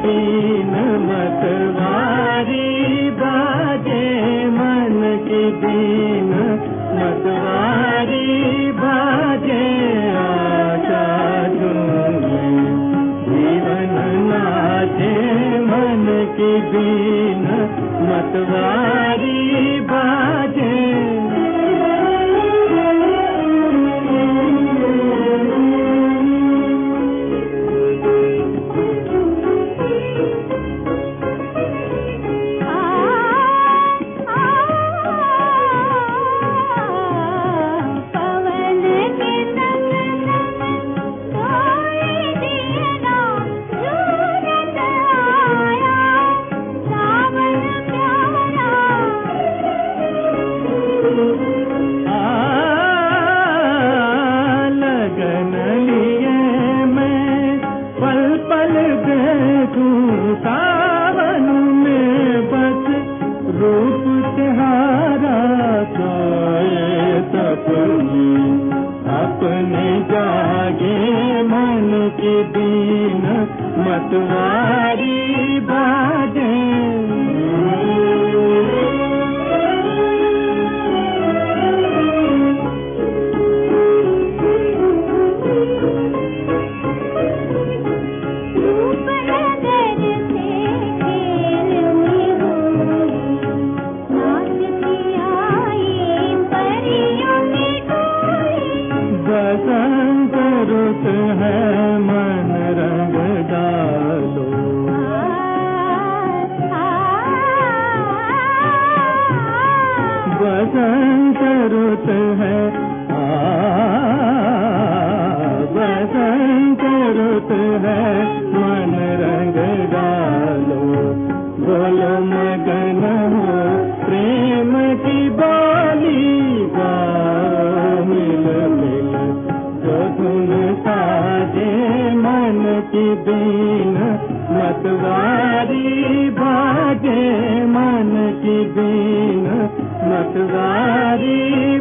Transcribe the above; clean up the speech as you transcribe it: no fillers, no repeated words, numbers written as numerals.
been मतवारी बाजे मन की बीन मतवारी बाजे आशा झूमे जीवन नाचे मन की बीन मतवारी बाजे सावन में बस रूप तिहारा सोए सपने अपने जागे मन की बीन मतवारी बाजे बसंत रुत है मन रंग डालो बसंत रुत है बसंत रुत है मन रंग डालो बोलो मगन हो प्रेम की बोली गाओ मिल मिल जो धुन साजे मन की बीन मतवारी बाजे मन की बीन मतवारी